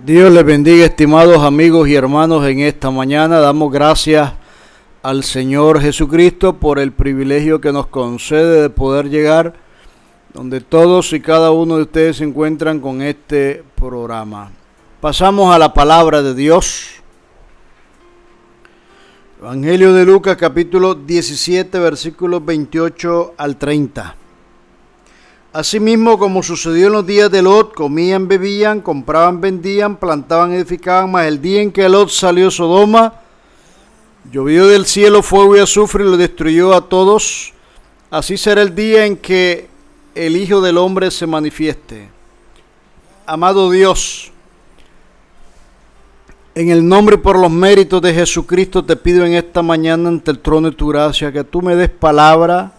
Dios les bendiga, estimados amigos y hermanos. En esta mañana damos gracias al Señor Jesucristo por el privilegio que nos concede de poder llegar donde todos y cada uno de ustedes se encuentran con este programa. Pasamos a la palabra de Dios. Evangelio de Lucas, capítulo 17, versículos 28 al 30. Asimismo, como sucedió en los días de Lot, comían, bebían, compraban, vendían, plantaban, edificaban, mas el día en que Lot salió de Sodoma, llovió del cielo fuego y azufre y lo destruyó a todos. Así será el día en que el Hijo del Hombre se manifieste. Amado Dios, en el nombre y por los méritos de Jesucristo te pido en esta mañana ante el trono de tu gracia que tú me des palabra,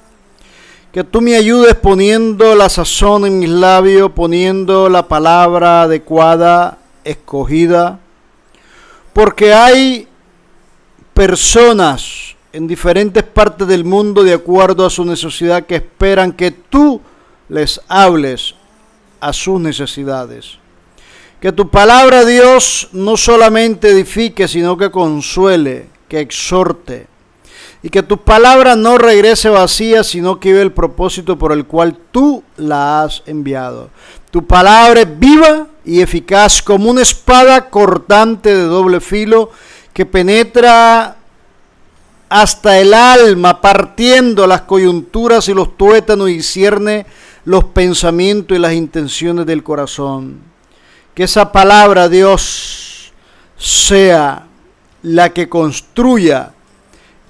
que tú me ayudes poniendo la sazón en mis labios, poniendo la palabra adecuada, escogida, porque hay personas en diferentes partes del mundo de acuerdo a su necesidad que esperan que tú les hables a sus necesidades. Que tu palabra, Dios, no solamente edifique, sino que consuele, que exhorte. Y que tu palabra no regrese vacía, sino que vive el propósito por el cual tú la has enviado. Tu palabra es viva y eficaz como una espada cortante de doble filo que penetra hasta el alma, partiendo las coyunturas y los tuétanos y cierne los pensamientos y las intenciones del corazón. Que esa palabra, Dios, sea la que construya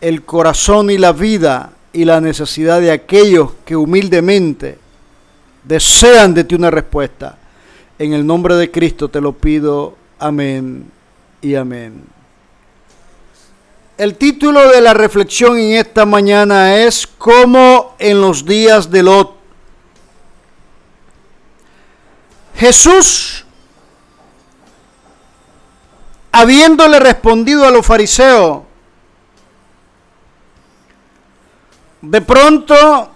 el corazón y la vida y la necesidad de aquellos que humildemente desean de ti una respuesta. En el nombre de Cristo te lo pido. Amén y amén. El título de la reflexión en esta mañana es ¿Cómo en los días de Lot? Jesús, habiéndole respondido a los fariseos, de pronto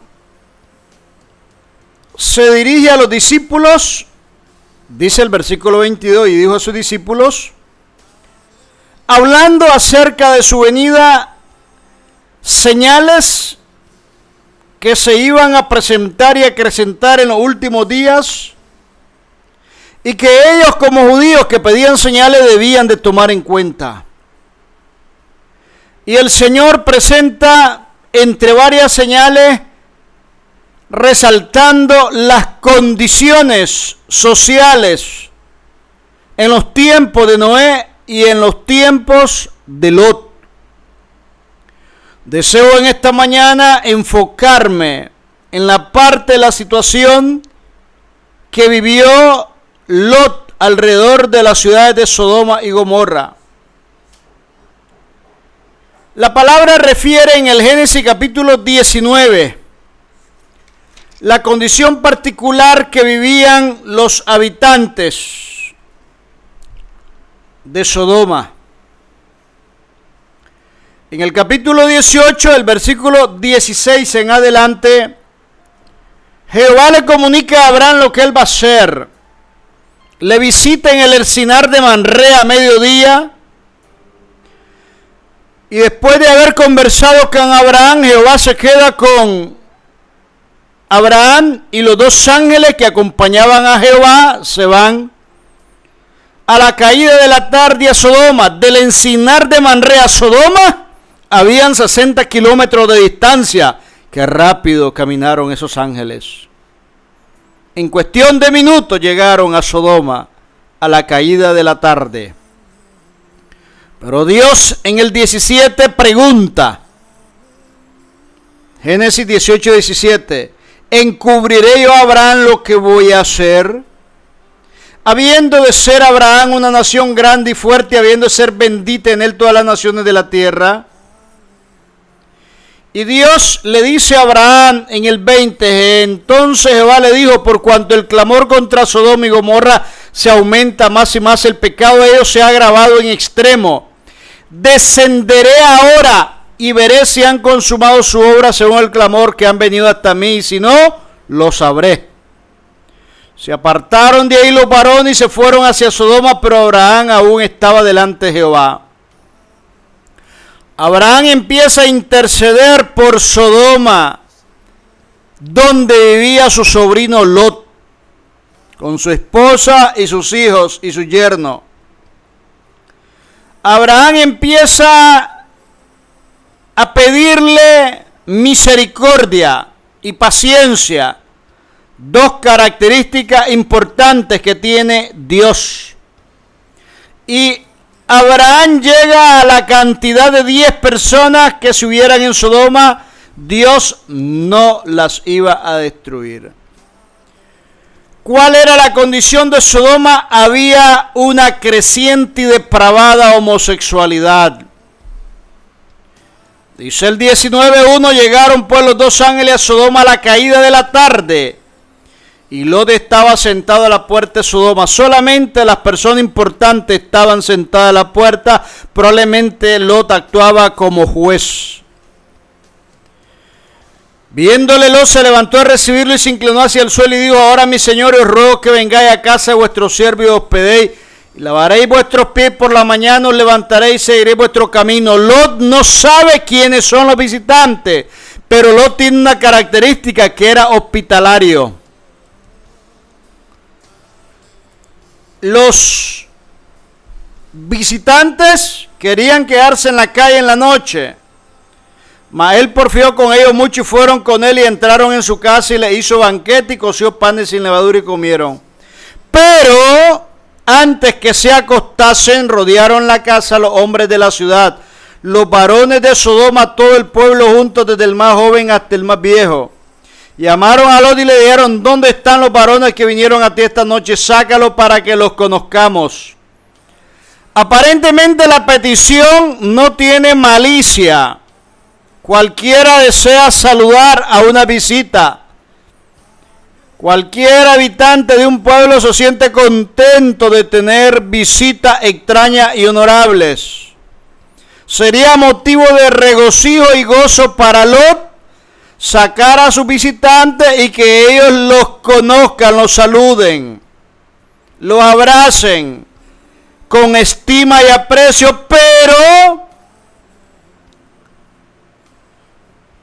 se dirige a los discípulos, dice el versículo 22, y dijo a sus discípulos, hablando acerca de su venida, señales que se iban a presentar y acrecentar en los últimos días, y que ellos como judíos que pedían señales debían de tomar en cuenta. Y el Señor presenta entre varias señales, resaltando las condiciones sociales en los tiempos de Noé y en los tiempos de Lot. Deseo en esta mañana enfocarme en la parte de la situación que vivió Lot alrededor de las ciudades de Sodoma y Gomorra. La palabra refiere en el Génesis capítulo 19 la condición particular que vivían los habitantes de Sodoma. En el capítulo 18, el versículo 16 en adelante, Jehová le comunica a Abraham lo que él va a hacer. Le visita en el encinar de Mamre a mediodía. Y después de haber conversado con Abraham, Jehová se queda con Abraham y los dos ángeles que acompañaban a Jehová se van a la caída de la tarde a Sodoma. Del encinar de Mamre a Sodoma habían 60 kilómetros de distancia. Qué rápido caminaron esos ángeles. En cuestión de minutos llegaron a Sodoma a la caída de la tarde. Pero Dios en el 17 pregunta, Génesis 18, 17, ¿encubriré yo a Abraham lo que voy a hacer? Habiendo de ser Abraham una nación grande y fuerte, habiendo de ser bendita en él todas las naciones de la tierra. Y Dios le dice a Abraham en el 20, entonces Jehová le dijo, por cuanto el clamor contra Sodoma y Gomorra se aumenta más y más, el pecado de ellos se ha agravado en extremo. Descenderé ahora y veré si han consumado su obra según el clamor que han venido hasta mí, y si no, lo sabré. Se apartaron de ahí los varones y se fueron hacia Sodoma, pero Abraham aún estaba delante de Jehová. Abraham empieza a interceder por Sodoma, donde vivía su sobrino Lot, con su esposa y sus hijos y su yerno. Abraham empieza a pedirle misericordia y paciencia, dos características importantes que tiene Dios. Y Abraham llega a la cantidad de 10 personas que si hubieran en Sodoma, Dios no las iba a destruir. ¿Cuál era la condición de Sodoma? Había una creciente y depravada homosexualidad. Dice el 19:1, llegaron pues los dos ángeles a Sodoma a la caída de la tarde, y Lot estaba sentado a la puerta de Sodoma. Solamente las personas importantes estaban sentadas a la puerta. Probablemente Lot actuaba como juez. Viéndole Lot, se levantó a recibirlo y se inclinó hacia el suelo y dijo: ahora, mi señor, os ruego que vengáis a casa de vuestro siervo y os hospedéis, y lavaréis vuestros pies por la mañana, os levantaréis y seguiréis vuestro camino. Lot no sabe quiénes son los visitantes, pero Lot tiene una característica, que era hospitalario. Los visitantes querían quedarse en la calle en la noche, mas él porfió con ellos mucho y fueron con él y entraron en su casa y le hizo banquete y coció panes sin levadura y comieron. Pero antes que se acostasen, rodearon la casa los hombres de la ciudad, los varones de Sodoma, todo el pueblo juntos, desde el más joven hasta el más viejo. Llamaron a Lot y le dijeron: ¿dónde están los varones que vinieron a ti esta noche? Sácalos para que los conozcamos. Aparentemente la petición no tiene malicia. Cualquiera desea saludar a una visita. Cualquier habitante de un pueblo se siente contento de tener visitas extrañas y honorables. Sería motivo de regocijo y gozo para Lot sacar a sus visitantes y que ellos los conozcan, los saluden, los abracen con estima y aprecio, pero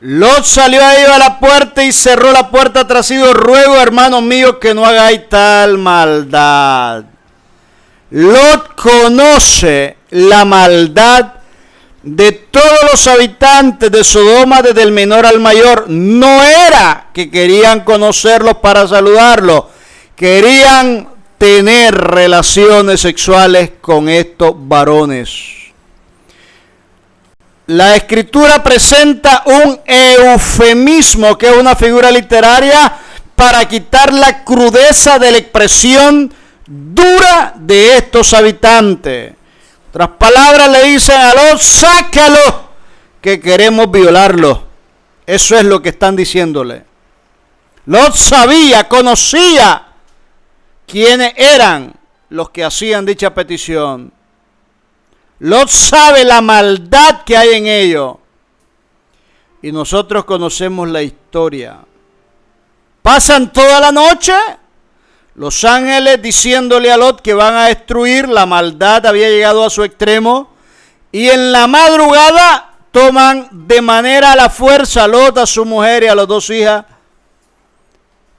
Lot salió a ellos a la puerta y cerró la puerta tras sí. Ruego, hermanos míos, que no hagáis tal maldad. Lot conoce la maldad de todos los habitantes de Sodoma, desde el menor al mayor. No era que querían conocerlos para saludarlos, querían tener relaciones sexuales con estos varones. La escritura presenta un eufemismo, que es una figura literaria, para quitar la crudeza de la expresión dura de estos habitantes. Otras palabras, le dicen a Lot: sácalo, que queremos violarlo. Eso es lo que están diciéndole. Lot sabía, conocía quiénes eran los que hacían dicha petición. Lot sabe la maldad que hay en ellos. Y nosotros conocemos la historia. Pasan toda la noche los ángeles diciéndole a Lot que van a destruir. La maldad había llegado a su extremo. Y en la madrugada toman de manera a la fuerza a Lot, a su mujer y a las dos hijas,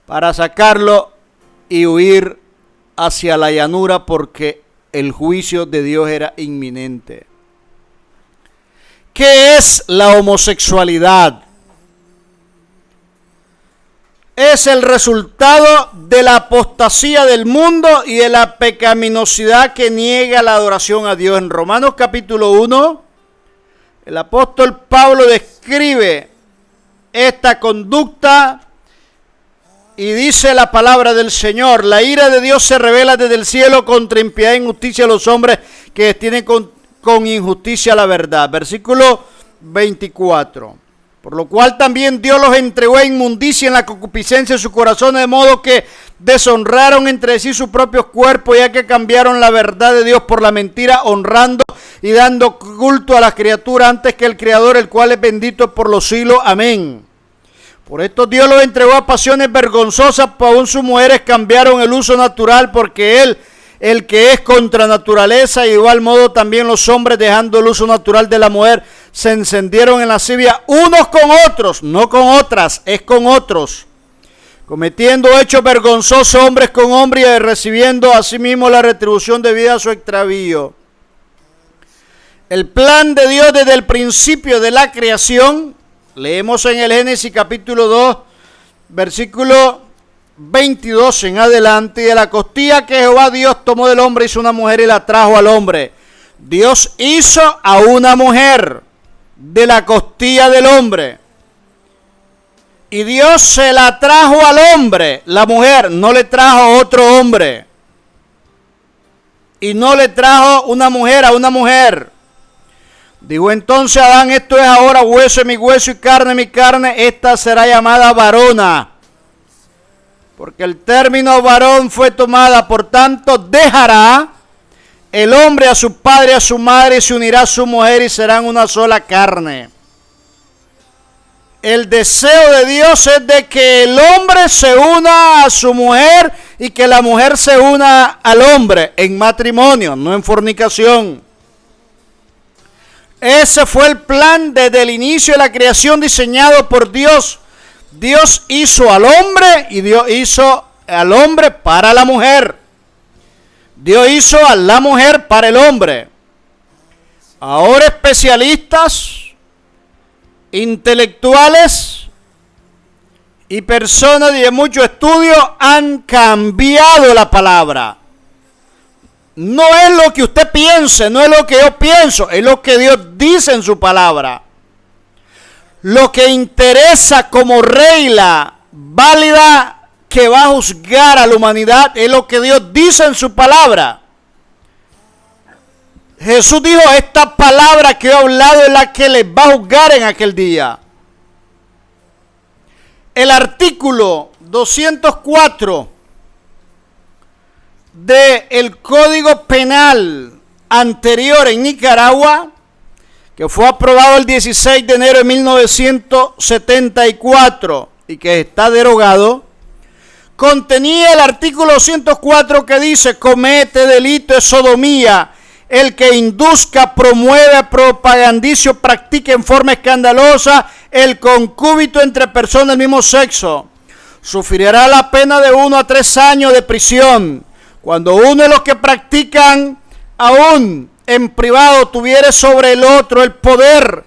para sacarlo y huir hacia la llanura, porque el juicio de Dios era inminente. ¿Qué es la homosexualidad? Es el resultado de la apostasía del mundo y de la pecaminosidad que niega la adoración a Dios. En Romanos capítulo 1, el apóstol Pablo describe esta conducta y dice la palabra del Señor: la ira de Dios se revela desde el cielo contra impiedad e injusticia de los hombres que detienen con injusticia la verdad. Versículo 24. Por lo cual también Dios los entregó a inmundicia en la concupiscencia de sus corazones, de modo que deshonraron entre sí sus propios cuerpos, ya que cambiaron la verdad de Dios por la mentira, honrando y dando culto a las criaturas antes que el Creador, el cual es bendito por los siglos. Amén. Por esto Dios los entregó a pasiones vergonzosas, pues aún sus mujeres cambiaron el uso natural, porque Él, el que es contra naturaleza, y de igual modo también los hombres, dejando el uso natural de la mujer, se encendieron en lascivia unos con otros, no con otras, es con otros, cometiendo hechos vergonzosos hombres con hombres y recibiendo asimismo la retribución debida a su extravío. El plan de Dios desde el principio de la creación, leemos en el Génesis capítulo 2, versículo 22 en adelante: y de la costilla que Jehová Dios tomó del hombre hizo una mujer y la trajo al hombre. Dios hizo a una mujer de la costilla del hombre. Y Dios se la trajo al hombre. La mujer no le trajo a otro hombre. Y no le trajo una mujer a una mujer. Digo entonces Adán: esto es ahora hueso de mi hueso y carne de mi carne. Esta será llamada varona, porque el término varón fue tomada. Por tanto, dejará el hombre a su padre y a su madre, y se unirá a su mujer, y serán una sola carne. El deseo de Dios es de que el hombre se una a su mujer y que la mujer se una al hombre en matrimonio, no en fornicación. Ese fue el plan desde el inicio de la creación diseñado por Dios. Dios hizo al hombre y Dios hizo al hombre para la mujer. Dios hizo a la mujer para el hombre. Ahora especialistas, intelectuales y personas de mucho estudio han cambiado la palabra. No es lo que usted piense, no es lo que yo pienso, es lo que Dios dice en su palabra. Lo que interesa como regla válida que va a juzgar a la humanidad es lo que Dios dice en su palabra. Jesús dijo: esta palabra que he hablado es la que les va a juzgar en aquel día. El artículo 204 del Código Penal anterior en Nicaragua, que fue aprobado el 16 de enero de 1974 y que está derogado, contenía el artículo 204 que dice: comete delito de sodomía el que induzca, promueve, propagandice o practique en forma escandalosa el concúbito entre personas del mismo sexo. Sufrirá la pena de 1 a 3 años de prisión. Cuando uno de los que practican aún en privado tuviere sobre el otro el poder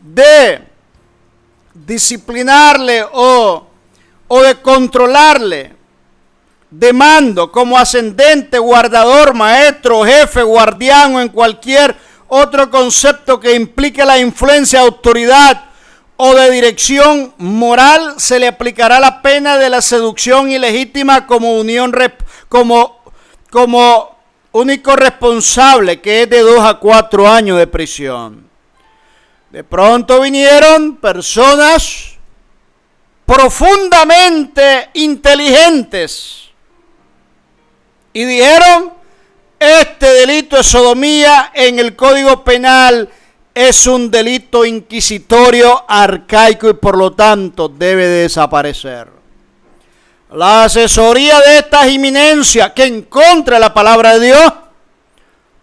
de disciplinarle o de controlarle, de mando, como ascendente, guardador, maestro, jefe, guardián o en cualquier otro concepto que implique la influencia, autoridad o de dirección moral, se le aplicará la pena de la seducción ilegítima como único responsable, que es de 2 a 4 años de prisión. De pronto vinieron personas profundamente inteligentes y dijeron: este delito de sodomía en el Código Penal es un delito inquisitorio, arcaico, y por lo tanto debe desaparecer. La asesoría de estas eminencias, que en contra de la palabra de Dios,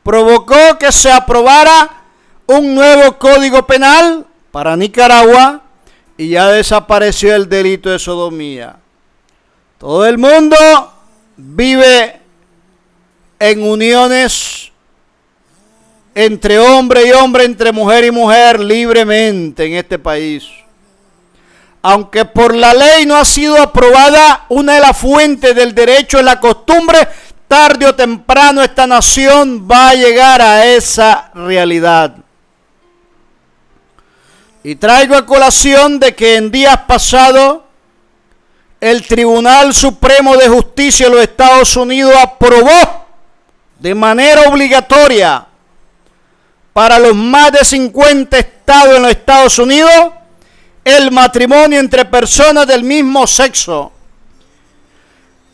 provocó que se aprobara un nuevo Código Penal para Nicaragua y ya desapareció el delito de sodomía. Todo el mundo vive en uniones entre hombre y hombre, entre mujer y mujer, libremente en este país. Aunque por la ley no ha sido aprobada, una de las fuentes del derecho es la costumbre. Tarde o temprano esta nación va a llegar a esa realidad. Y traigo a colación de que en días pasados el Tribunal Supremo de Justicia de los Estados Unidos aprobó de manera obligatoria para los más de 50 estados en los Estados Unidos el matrimonio entre personas del mismo sexo.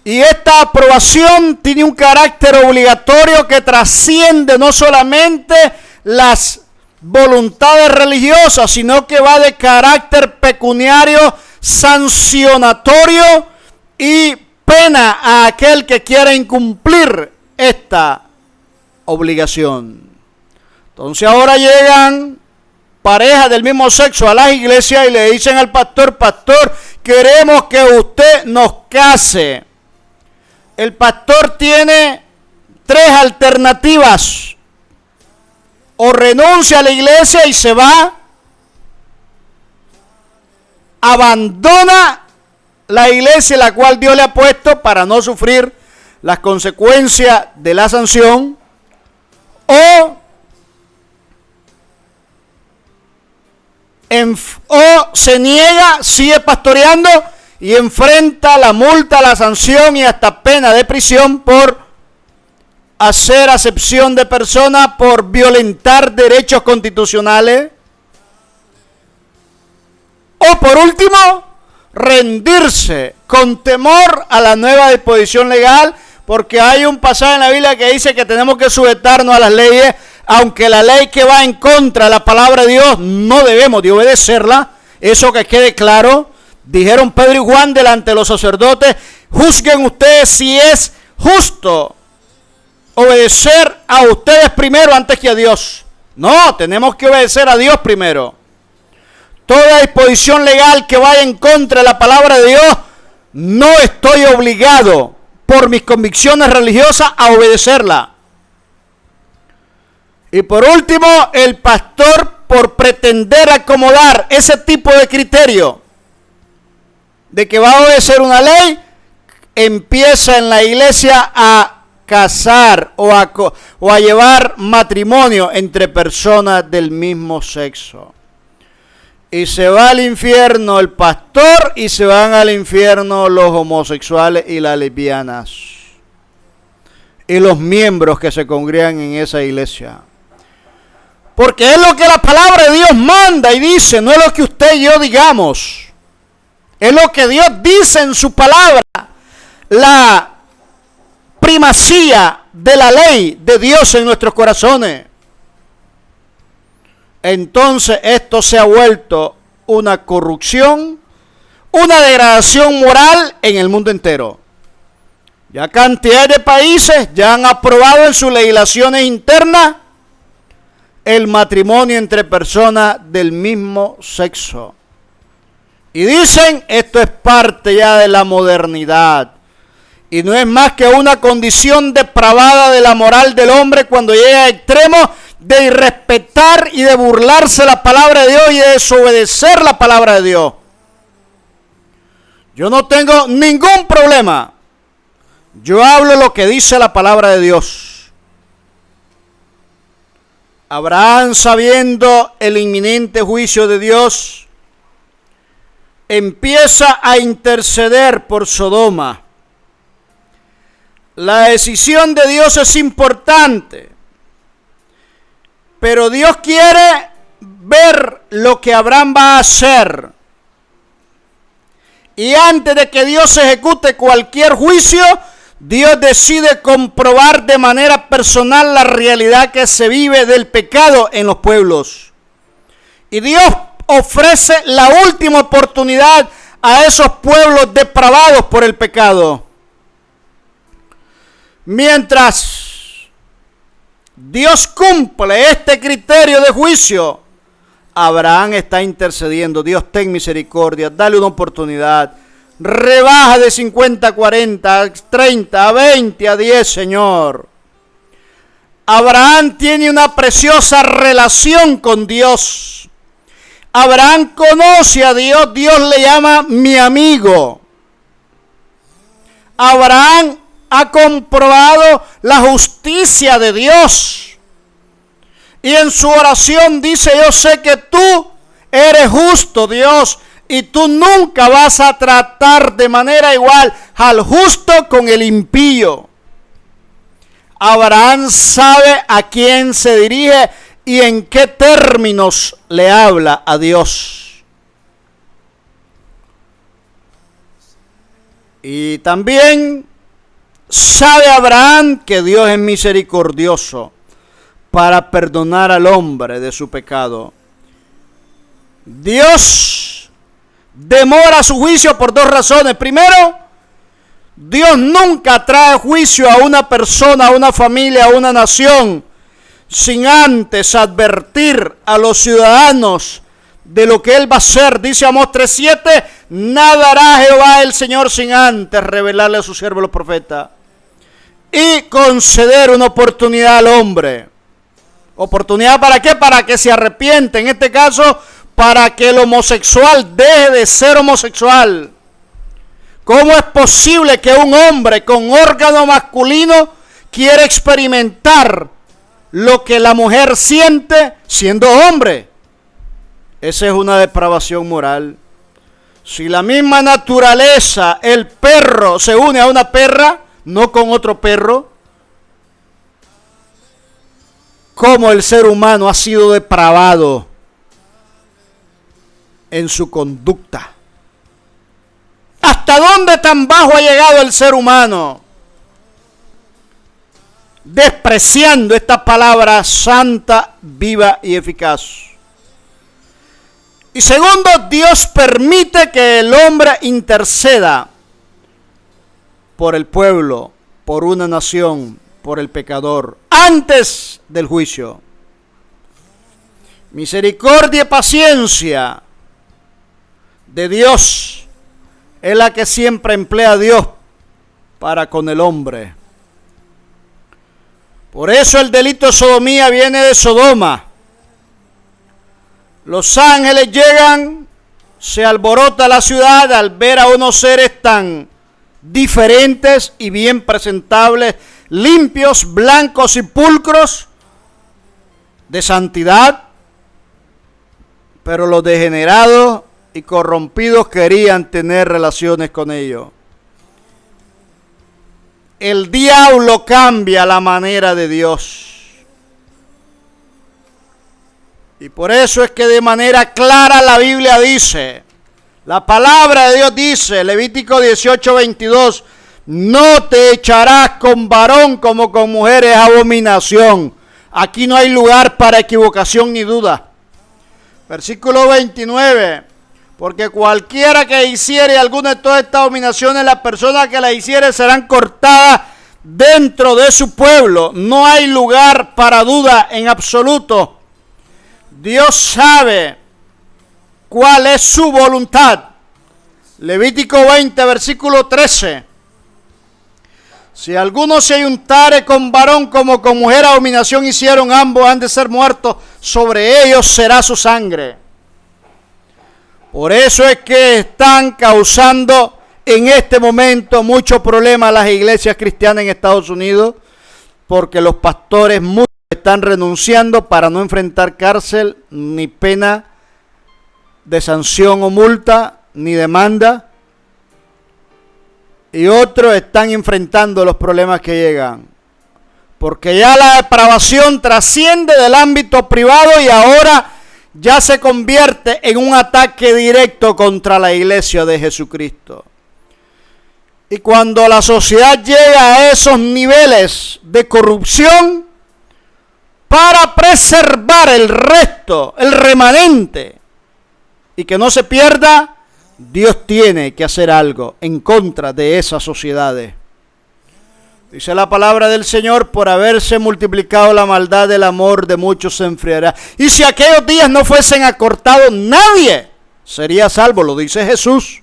Y esta aprobación tiene un carácter obligatorio que trasciende no solamente las voluntades religiosas, sino que va de carácter pecuniario, sancionatorio y pena a aquel que quiera incumplir esta obligación. Entonces ahora llegan parejas del mismo sexo a las iglesias y le dicen al pastor: pastor, queremos que usted nos case. El pastor tiene 3 alternativas: o renuncia a la iglesia y se va, abandona la iglesia en la cual Dios le ha puesto para no sufrir las consecuencias de la sanción, o se niega, sigue pastoreando y enfrenta la multa, la sanción y hasta pena de prisión por hacer acepción de persona, por violentar derechos constitucionales, o por último, rendirse con temor a la nueva disposición legal, porque hay un pasaje en la Biblia que dice que tenemos que sujetarnos a las leyes, aunque la ley que va en contra de la palabra de Dios no debemos de obedecerla. Eso que quede claro. Dijeron Pedro y Juan delante de los sacerdotes: juzguen ustedes si es justo obedecer a ustedes primero antes que a Dios. No, tenemos que obedecer a Dios primero. Toda disposición legal que vaya en contra de la palabra de Dios, no estoy obligado por mis convicciones religiosas a obedecerla. Y por último, el pastor, por pretender acomodar ese tipo de criterio de que va a obedecer una ley, empieza en la iglesia a casar o a llevar matrimonio entre personas del mismo sexo. Y se va al infierno el pastor y se van al infierno los homosexuales y las lesbianas y los miembros que se congregan en esa iglesia. Porque es lo que la palabra de Dios manda y dice, no es lo que usted y yo digamos. Es lo que Dios dice en su palabra. La primacía de la ley de Dios en nuestros corazones. Entonces esto se ha vuelto una corrupción, una degradación moral en el mundo entero. Ya cantidad de países ya han aprobado en sus legislaciones internas el matrimonio entre personas del mismo sexo. Y dicen, esto es parte ya de la modernidad. Y no es más que una condición depravada de la moral del hombre cuando llega a extremos de irrespetar y de burlarse de la palabra de Dios y de desobedecer la palabra de Dios. Yo no tengo ningún problema. Yo hablo lo que dice la palabra de Dios. Abraham, sabiendo el inminente juicio de Dios, empieza a interceder por Sodoma. La decisión de Dios es importante, pero Dios quiere ver lo que Abraham va a hacer. Y antes de que Dios ejecute cualquier juicio, Dios decide comprobar de manera personal la realidad que se vive del pecado en los pueblos. Y Dios ofrece la última oportunidad a esos pueblos depravados por el pecado. Mientras Dios cumple este criterio de juicio, Abraham está intercediendo. Dios, ten misericordia, dale una oportunidad. Rebaja de 50 a 40, a 30, a 20, a 10, Señor. Abraham tiene una preciosa relación con Dios. Abraham conoce a Dios. Dios le llama mi amigo. Abraham ha comprobado la justicia de Dios. Y en su oración dice, yo sé que tú eres justo, Dios, y tú nunca vas a tratar de manera igual al justo con el impío. Abraham sabe a quién se dirige y en qué términos le habla a Dios. Y también sabe Abraham que Dios es misericordioso para perdonar al hombre de su pecado. Dios demora su juicio por dos razones. Primero, Dios nunca trae juicio a una persona, a una familia, a una nación, sin antes advertir a los ciudadanos de lo que Él va a hacer. Dice Amós 3:7, nada hará Jehová el Señor sin antes revelarle a sus siervos los profetas y conceder una oportunidad al hombre. ¿Oportunidad para qué? Para que se arrepiente. En este caso, para que el homosexual deje de ser homosexual. ¿Cómo es posible que un hombre con órgano masculino quiera experimentar lo que la mujer siente siendo hombre? Esa es una depravación moral. Si la misma naturaleza, el perro se une a una perra, no con otro perro, ¿cómo el ser humano ha sido depravado en su conducta? ¿Hasta dónde tan bajo ha llegado el ser humano? Despreciando esta palabra santa, viva y eficaz. Y segundo, Dios permite que el hombre interceda por el pueblo, por una nación, por el pecador, antes del juicio. Misericordia y paciencia de Dios es la que siempre emplea Dios para con el hombre. Por eso el delito de sodomía viene de Sodoma. Los ángeles llegan, se alborota la ciudad al ver a unos seres tan diferentes y bien presentables, limpios, blancos y pulcros, de santidad, pero los degenerados y corrompidos querían tener relaciones con ellos. El diablo cambia la manera de Dios. Y por eso es que de manera clara la Biblia dice, la palabra de Dios dice, Levítico 18:22, no te echarás con varón como con mujer, es abominación. Aquí no hay lugar para equivocación ni duda. Versículo 29, porque cualquiera que hiciere alguna de todas estas abominaciones, las personas que las hiciere serán cortadas dentro de su pueblo. No hay lugar para duda en absoluto. Dios sabe cuál es su voluntad. Levítico 20, versículo 13. Si alguno se ayuntare con varón como con mujer, abominación hicieron, ambos han de ser muertos, sobre ellos será su sangre. Por eso es que están causando en este momento muchos problemas las iglesias cristianas en Estados Unidos, porque los pastores muchos están renunciando para no enfrentar cárcel, ni pena de sanción o multa, ni demanda. Y otros están enfrentando los problemas que llegan. Porque ya la depravación trasciende del ámbito privado y ahora ya se convierte en un ataque directo contra la iglesia de Jesucristo. Y cuando la sociedad llega a esos niveles de corrupción, para preservar el resto, el remanente, y que no se pierda, Dios tiene que hacer algo en contra de esas sociedades. Dice la palabra del Señor, por haberse multiplicado la maldad, el amor de muchos se enfriará. Y si aquellos días no fuesen acortados, nadie sería salvo, lo dice Jesús.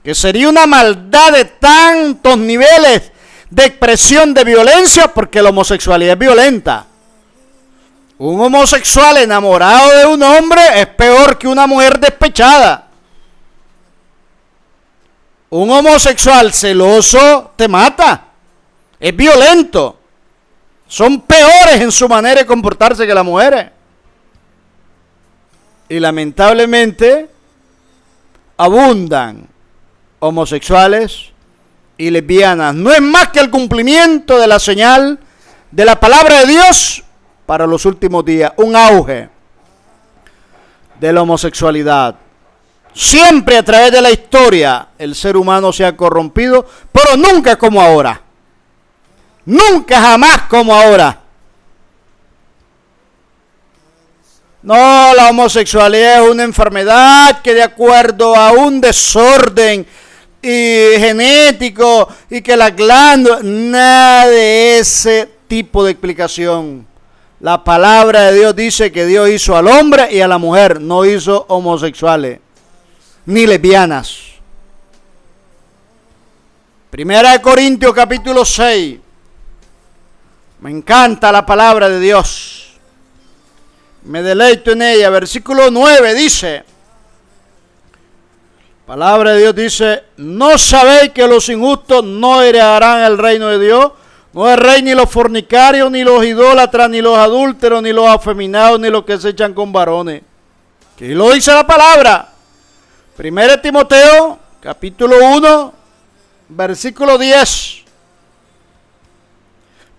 Que sería una maldad de tantos niveles de expresión de violencia, porque la homosexualidad es violenta. Un homosexual enamorado de un hombre es peor que una mujer despechada. Un homosexual celoso te mata. Es violento. Son peores en su manera de comportarse que las mujeres. Y lamentablemente abundan homosexuales y lesbianas. No es más que el cumplimiento de la señal de la palabra de Dios para los últimos días. Un auge de la homosexualidad. Siempre a través de la historia el ser humano se ha corrompido, pero nunca como ahora. Nunca jamás como ahora. No, la homosexualidad es una enfermedad que de acuerdo a un desorden genético y que la glándula, nada de ese tipo de explicación. La palabra de Dios dice que Dios hizo al hombre y a la mujer, no hizo homosexuales ni lesbianas. Primera de Corintios capítulo 6. Me encanta la palabra de Dios. Me deleito en ella. Versículo 9 dice, palabra de Dios dice, ¿no sabéis que los injustos no heredarán el reino de Dios? No es rey ni los fornicarios, ni los idólatras, ni los adúlteros, ni los afeminados, ni los que se echan con varones. ¿Qué lo dice la palabra? Primera de Timoteo, capítulo 1, versículo 10.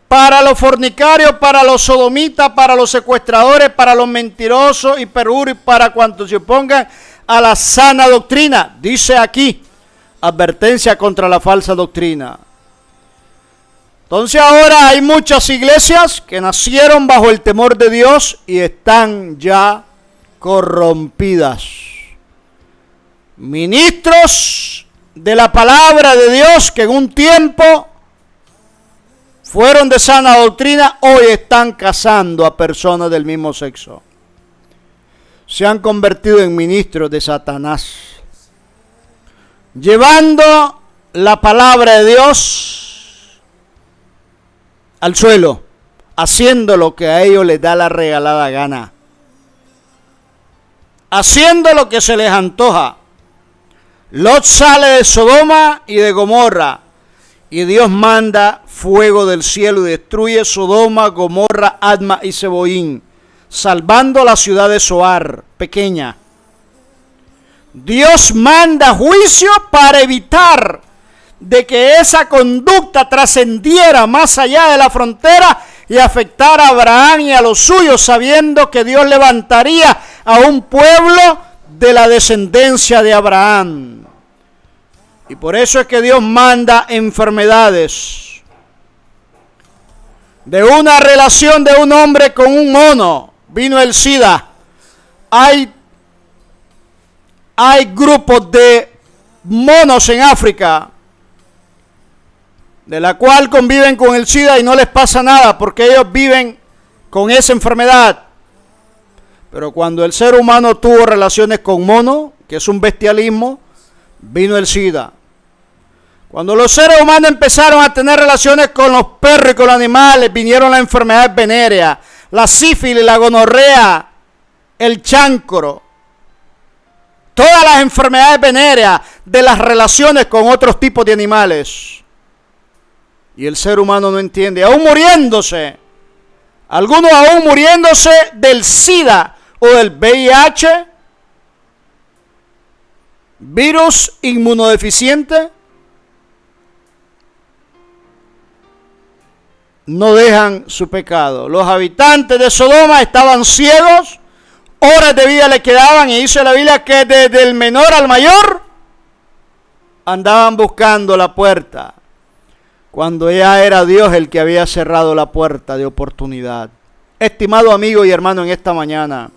Para los fornicarios, para los sodomitas, para los secuestradores, para los mentirosos y perjuros, para cuantos se opongan a la sana doctrina. Dice aquí, advertencia contra la falsa doctrina. Entonces ahora hay muchas iglesias que nacieron bajo el temor de Dios y están ya corrompidas. Ministros de la palabra de Dios que en un tiempo fueron de sana doctrina, hoy están casando a personas del mismo sexo. Se han convertido en ministros de Satanás, llevando la palabra de Dios al suelo, haciendo lo que a ellos les da la regalada gana, haciendo lo que se les antoja. Lot sale de Sodoma y de Gomorra, y Dios manda fuego del cielo y destruye Sodoma, Gomorra, Adma y Zeboín, salvando la ciudad de Zoar, pequeña. Dios manda juicio para evitar de que esa conducta trascendiera más allá de la frontera y afectara a Abraham y a los suyos, sabiendo que Dios levantaría a un pueblo de la descendencia de Abraham. Y por eso es que Dios manda enfermedades. De una relación de un hombre con un mono vino el SIDA. Hay grupos de monos en África de la cual conviven con el SIDA y no les pasa nada porque ellos viven con esa enfermedad. Pero cuando el ser humano tuvo relaciones con monos, que es un bestialismo, vino el SIDA. Cuando los seres humanos empezaron a tener relaciones con los perros y con los animales, vinieron las enfermedades venéreas, la sífilis, la gonorrea, el chancro. Todas las enfermedades venéreas de las relaciones con otros tipos de animales. Y el ser humano no entiende, aún muriéndose, algunos aún muriéndose del SIDA o del VIH, virus inmunodeficiente, no dejan su pecado. Los habitantes de Sodoma estaban ciegos, horas de vida le quedaban, y dice la Biblia que desde el menor al mayor andaban buscando la puerta, cuando ya era Dios el que había cerrado la puerta de oportunidad. Estimado amigo y hermano, en esta mañana,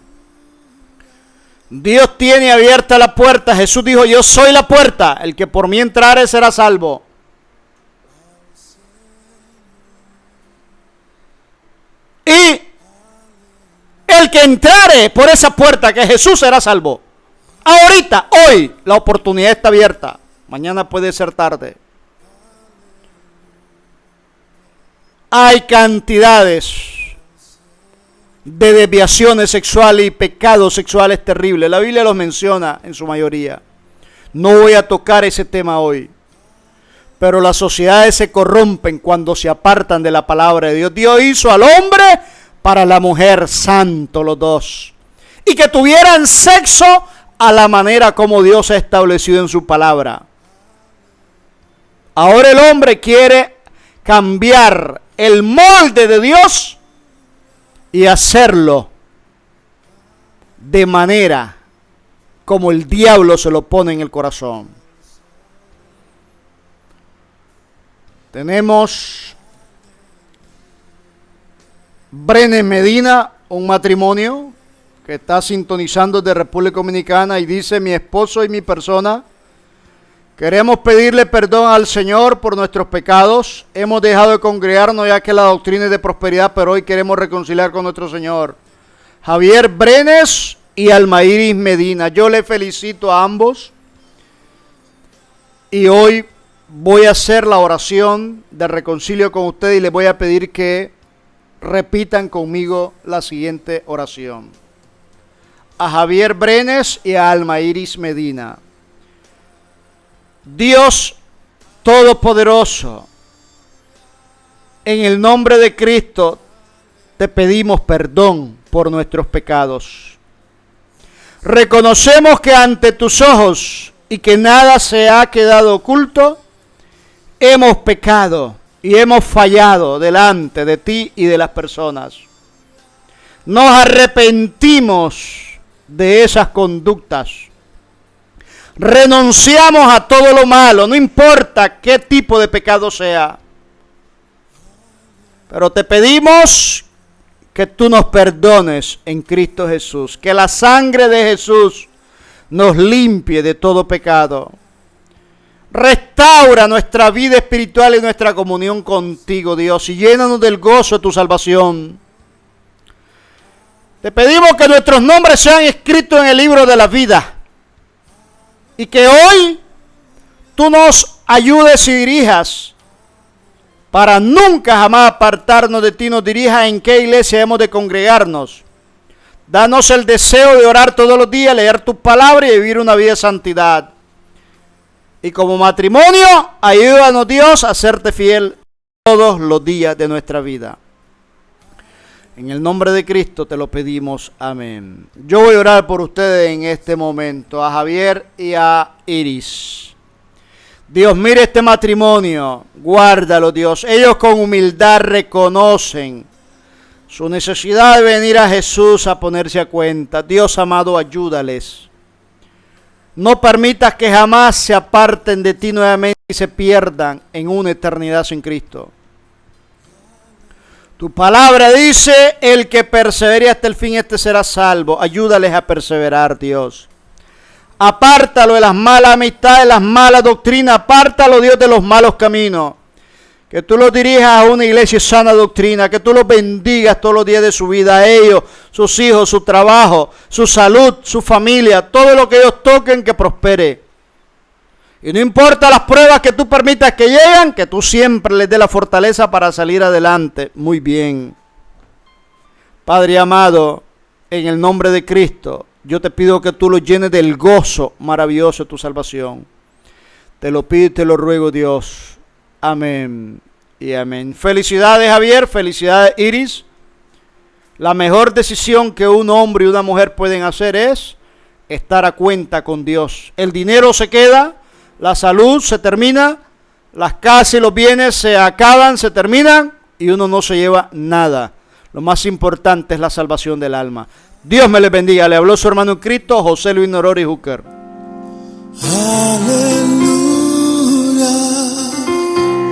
Dios tiene abierta la puerta. Jesús dijo, yo soy la puerta, el que por mí entrare será salvo. Y el que entrare por esa puerta, que Jesús será salvo. Ahorita, hoy, la oportunidad está abierta. Mañana puede ser tarde. Hay cantidades de desviaciones sexuales y pecados sexuales terribles. La Biblia los menciona en su mayoría. No voy a tocar ese tema hoy. Pero las sociedades se corrompen cuando se apartan de la palabra de Dios. Dios hizo al hombre para la mujer, santo los dos. Y que tuvieran sexo a la manera como Dios ha establecido en su palabra. Ahora el hombre quiere cambiar el molde de Dios y hacerlo de manera como el diablo se lo pone en el corazón. Tenemos Brenes Medina, un matrimonio que está sintonizando de República Dominicana y dice: mi esposo y mi persona queremos pedirle perdón al Señor por nuestros pecados. Hemos dejado de congregarnos ya que la doctrina es de prosperidad, pero hoy queremos reconciliar con nuestro Señor. Javier Brenes y Almairis Medina. Yo le felicito a ambos y hoy voy a hacer la oración de reconcilio con ustedes y les voy a pedir que repitan conmigo la siguiente oración. A Javier Brenes y a Almairis Medina. Dios Todopoderoso, en el nombre de Cristo te pedimos perdón por nuestros pecados. Reconocemos que ante tus ojos y que nada se ha quedado oculto, hemos pecado y hemos fallado delante de ti y de las personas. Nos arrepentimos de esas conductas. Renunciamos a todo lo malo, no importa qué tipo de pecado sea. Pero te pedimos que tú nos perdones en Cristo Jesús, que la sangre de Jesús nos limpie de todo pecado. Restaura nuestra vida espiritual y nuestra comunión contigo, Dios, y llénanos del gozo de tu salvación. Te pedimos que nuestros nombres sean escritos en el libro de la vida y que hoy tú nos ayudes y dirijas para nunca jamás apartarnos de ti. Nos dirijas en qué iglesia hemos de congregarnos. Danos el deseo de orar todos los días, leer tu palabra y vivir una vida de santidad. Y como matrimonio, ayúdanos, Dios, a serte fiel todos los días de nuestra vida. En el nombre de Cristo te lo pedimos. Amén. Yo voy a orar por ustedes en este momento, a Javier y a Iris. Dios, mire este matrimonio, guárdalo, Dios. Ellos con humildad reconocen su necesidad de venir a Jesús a ponerse a cuenta. Dios amado, ayúdales. No permitas que jamás se aparten de ti nuevamente y se pierdan en una eternidad sin Cristo. Tu palabra dice: el que persevere hasta el fin, este será salvo. Ayúdales a perseverar, Dios. Apártalo de las malas amistades, las malas doctrinas. Apártalo, Dios, de los malos caminos. Que tú los dirijas a una iglesia de sana doctrina. Que tú los bendigas todos los días de su vida. A ellos, sus hijos, su trabajo, su salud, su familia. Todo lo que ellos toquen, que prospere. Y no importa las pruebas que tú permitas que lleguen, que tú siempre les dé la fortaleza para salir adelante. Muy bien. Padre amado, en el nombre de Cristo, yo te pido que tú los llenes del gozo maravilloso de tu salvación. Te lo pido y te lo ruego, Dios. Amén y amén. Felicidades, Javier. Felicidades, Iris. La mejor decisión que un hombre y una mujer pueden hacer es estar a cuenta con Dios. El dinero se queda. La salud se termina, las casas y los bienes se acaban, se terminan y uno no se lleva nada. Lo más importante es la salvación del alma. Dios me les bendiga. Le habló su hermano en Cristo, José Luis Norori Hooker.